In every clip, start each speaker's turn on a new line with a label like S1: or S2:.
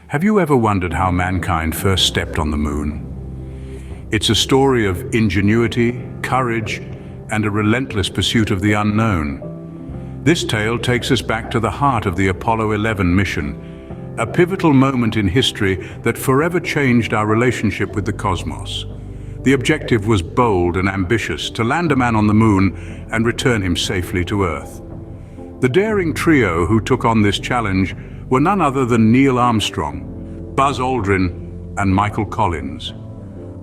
S1: Have you ever wondered how mankind first stepped on the moon? It's a story of ingenuity, courage, and a relentless pursuit of the unknown. This tale takes us back to the heart of the Apollo 11 mission, a pivotal moment in history that forever changed our relationship with the cosmos. The objective was bold and ambitious, to land a man on the moon and return him safely to Earth. The daring trio who took on this challenge were none other than Neil Armstrong, Buzz Aldrin, and Michael Collins.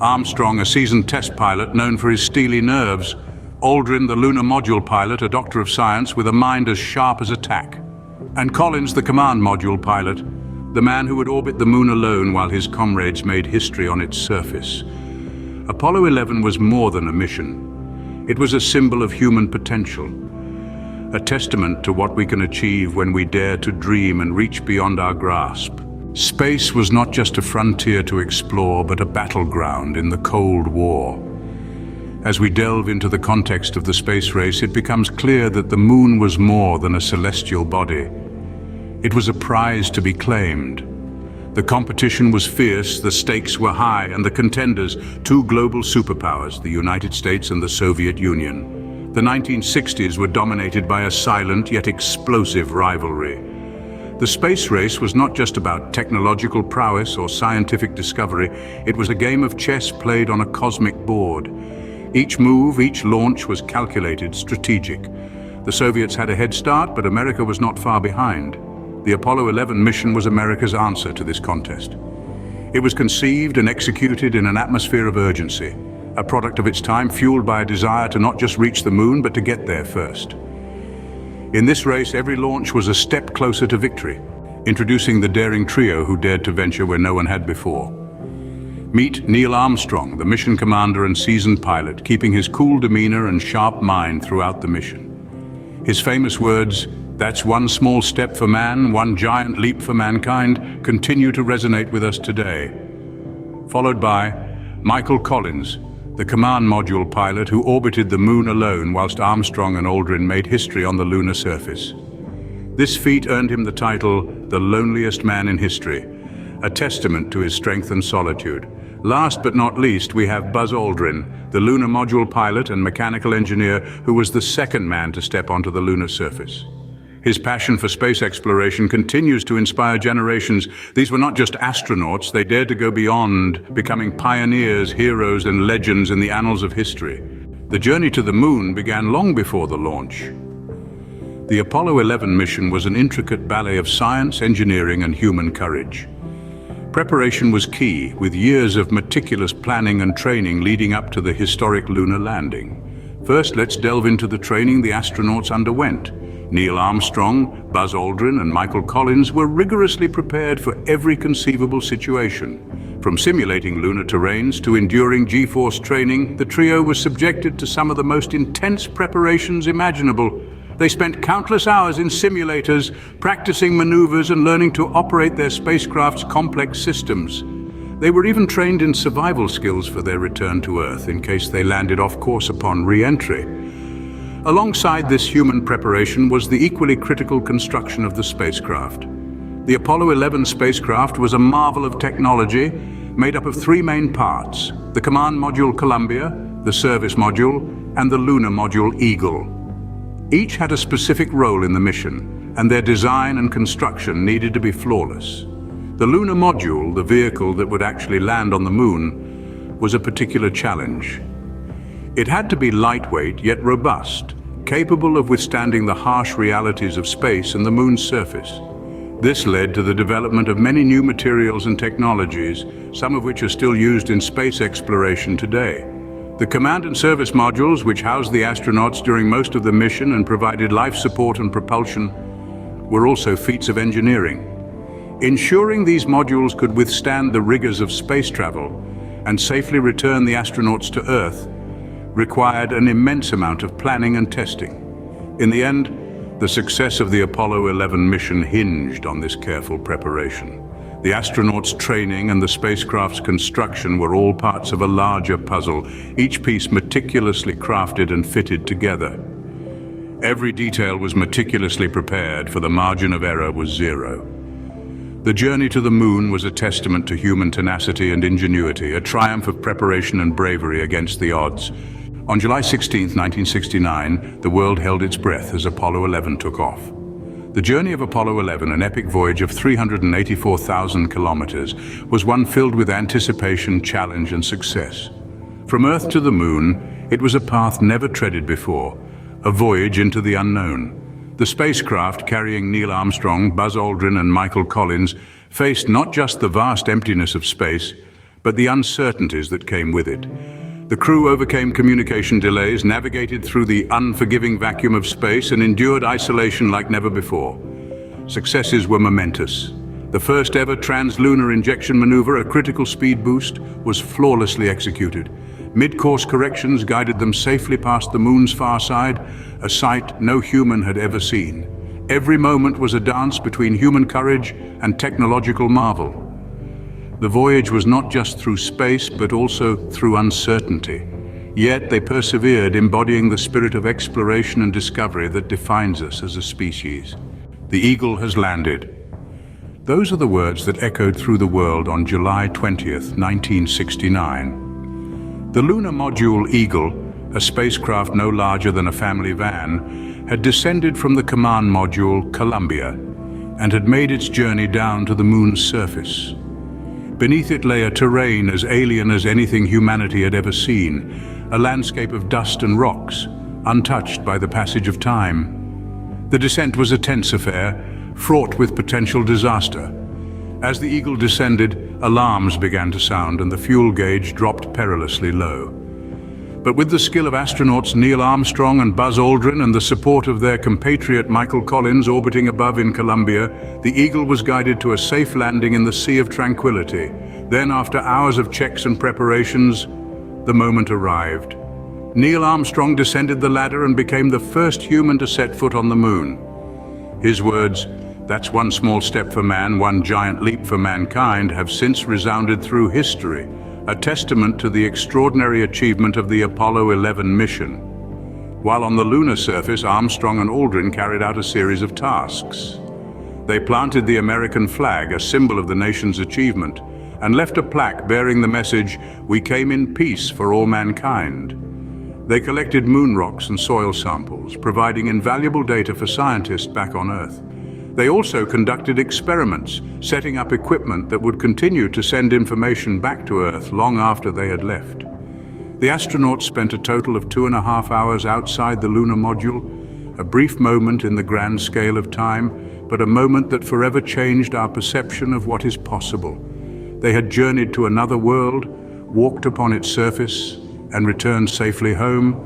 S1: Armstrong, a seasoned test pilot known for his steely nerves; Aldrin, the lunar module pilot, a doctor of science with a mind as sharp as a tack; and Collins, the command module pilot, the man who would orbit the moon alone while his comrades made history on its surface. Apollo 11 was more than a mission. It was a symbol of human potential, a testament to what we can achieve when we dare to dream and reach beyond our grasp. Space was not just a frontier to explore, but a battleground in the Cold War. As we delve into the context of the space race, it becomes clear that the moon was more than a celestial body. It was a prize to be claimed. The competition was fierce, the stakes were high, and the contenders, two global superpowers, the United States and the Soviet Union. The 1960s were dominated by a silent yet explosive rivalry. The space race was not just about technological prowess or scientific discovery. It was a game of chess played on a cosmic board. Each move, each launch was calculated, strategic. The Soviets had a head start, but America was not far behind. The Apollo 11 mission was America's answer to this contest. It was conceived and executed in an atmosphere of urgency, a product of its time, fueled by a desire to not just reach the moon, but to get there first. In this race, every launch was a step closer to victory, introducing the daring trio who dared to venture where no one had before. Meet Neil Armstrong, the mission commander and seasoned pilot, keeping his cool demeanor and sharp mind throughout the mission. His famous words, "That's one small step for man, one giant leap for mankind," continue to resonate with us today. Followed by Michael Collins, the command module pilot who orbited the moon alone whilst Armstrong and Aldrin made history on the lunar surface. This feat earned him the title, the loneliest man in history, a testament to his strength and solitude. Last but not least, we have Buzz Aldrin, the lunar module pilot and mechanical engineer who was the second man to step onto the lunar surface. His passion for space exploration continues to inspire generations. These were not just astronauts, they dared to go beyond, becoming pioneers, heroes, and legends in the annals of history. The journey to the moon began long before the launch. The Apollo 11 mission was an intricate ballet of science, engineering, and human courage. Preparation was key, with years of meticulous planning and training leading up to the historic lunar landing. First, let's delve into the training the astronauts underwent. Neil Armstrong, Buzz Aldrin, and Michael Collins were rigorously prepared for every conceivable situation. From simulating lunar terrains to enduring G-force training, the trio was subjected to some of the most intense preparations imaginable. They spent countless hours in simulators, practicing maneuvers and learning to operate their spacecraft's complex systems. They were even trained in survival skills for their return to Earth in case they landed off course upon re-entry. Alongside this human preparation was the equally critical construction of the spacecraft. The Apollo 11 spacecraft was a marvel of technology made up of three main parts: the command module Columbia, the service module, and the lunar module Eagle. Each had a specific role in the mission, and their design and construction needed to be flawless. The lunar module, the vehicle that would actually land on the moon, was a particular challenge. It had to be lightweight yet robust, capable of withstanding the harsh realities of space and the moon's surface. This led to the development of many new materials and technologies, some of which are still used in space exploration today. The command and service modules, which housed the astronauts during most of the mission and provided life support and propulsion, were also feats of engineering. Ensuring these modules could withstand the rigors of space travel and safely return the astronauts to Earth required an immense amount of planning and testing. In the end, the success of the Apollo 11 mission hinged on this careful preparation. The astronauts' training and the spacecraft's construction were all parts of a larger puzzle, each piece meticulously crafted and fitted together. Every detail was meticulously prepared, for the margin of error was zero. The journey to the moon was a testament to human tenacity and ingenuity, a triumph of preparation and bravery against the odds. On July 16, 1969, the world held its breath as Apollo 11 took off. The journey of Apollo 11, an epic voyage of 384,000 kilometers, was one filled with anticipation, challenge, and success. From Earth to the moon, it was a path never treaded before, a voyage into the unknown. The spacecraft carrying Neil Armstrong, Buzz Aldrin, and Michael Collins faced not just the vast emptiness of space, but the uncertainties that came with it. The crew overcame communication delays, navigated through the unforgiving vacuum of space, and endured isolation like never before. Successes were momentous. The first ever trans-lunar injection maneuver, a critical speed boost, was flawlessly executed. Mid-course corrections guided them safely past the moon's far side, a sight no human had ever seen. Every moment was a dance between human courage and technological marvel. The voyage was not just through space, but also through uncertainty. Yet they persevered, embodying the spirit of exploration and discovery that defines us as a species. The Eagle has landed. Those are the words that echoed through the world on July 20th, 1969. The lunar module Eagle, a spacecraft no larger than a family van, had descended from the command module Columbia and had made its journey down to the moon's surface. Beneath it lay a terrain as alien as anything humanity had ever seen, a landscape of dust and rocks, untouched by the passage of time. The descent was a tense affair, fraught with potential disaster. As the Eagle descended, alarms began to sound and the fuel gauge dropped perilously low. But with the skill of astronauts Neil Armstrong and Buzz Aldrin and the support of their compatriot Michael Collins orbiting above in Columbia, the Eagle was guided to a safe landing in the Sea of Tranquility. Then, after hours of checks and preparations, the moment arrived. Neil Armstrong descended the ladder and became the first human to set foot on the moon. His words, "That's one small step for man, one giant leap for mankind," have since resounded through history, a testament to the extraordinary achievement of the Apollo 11 mission. While on the lunar surface, Armstrong and Aldrin carried out a series of tasks. They planted the American flag, a symbol of the nation's achievement, and left a plaque bearing the message, "We came in peace for all mankind." They collected moon rocks and soil samples, providing invaluable data for scientists back on Earth. They also conducted experiments, setting up equipment that would continue to send information back to Earth long after they had left. The astronauts spent a total of 2.5 hours outside the lunar module, a brief moment in the grand scale of time, but a moment that forever changed our perception of what is possible. They had journeyed to another world, walked upon its surface, and returned safely home.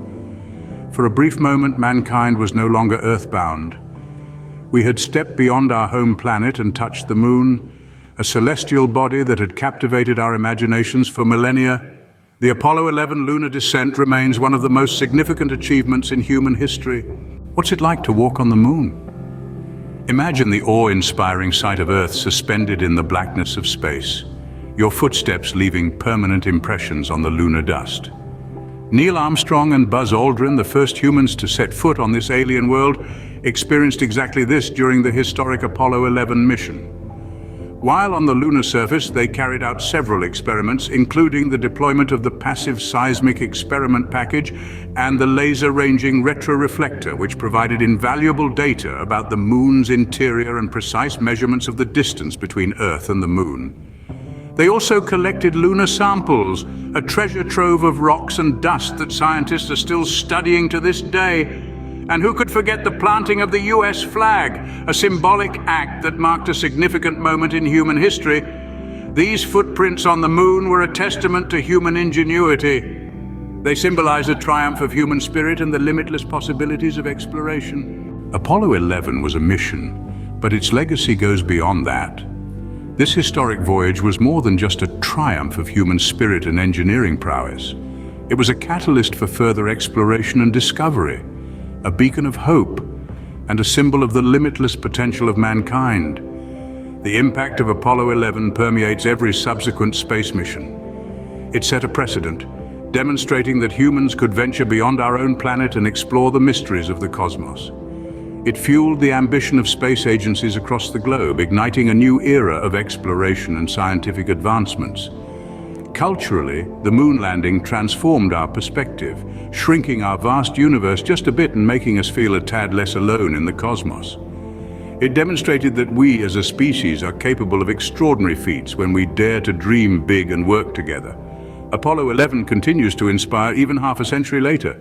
S1: For a brief moment, mankind was no longer earthbound. We had stepped beyond our home planet and touched the moon, a celestial body that had captivated our imaginations for millennia. The Apollo 11 lunar descent remains one of the most significant achievements in human history. What's it like to walk on the moon? Imagine the awe-inspiring sight of Earth suspended in the blackness of space, your footsteps leaving permanent impressions on the lunar dust. Neil Armstrong and Buzz Aldrin, the first humans to set foot on this alien world, experienced exactly this during the historic Apollo 11 mission. While on the lunar surface, they carried out several experiments, including the deployment of the passive seismic experiment package and the laser-ranging retroreflector, which provided invaluable data about the moon's interior and precise measurements of the distance between Earth and the moon. They also collected lunar samples, a treasure trove of rocks and dust that scientists are still studying to this day. And who could forget the planting of the US flag, a symbolic act that marked a significant moment in human history? These footprints on the moon were a testament to human ingenuity. They symbolize a triumph of human spirit and the limitless possibilities of exploration. Apollo 11 was a mission, but its legacy goes beyond that. This historic voyage was more than just a triumph of human spirit and engineering prowess. It was a catalyst for further exploration and discovery, a beacon of hope, and a symbol of the limitless potential of mankind. The impact of Apollo 11 permeates every subsequent space mission. It set a precedent, demonstrating that humans could venture beyond our own planet and explore the mysteries of the cosmos. It fueled the ambition of space agencies across the globe, igniting a new era of exploration and scientific advancements. Culturally, the moon landing transformed our perspective, shrinking our vast universe just a bit and making us feel a tad less alone in the cosmos. It demonstrated that we as a species are capable of extraordinary feats when we dare to dream big and work together. Apollo 11 continues to inspire even half a century later.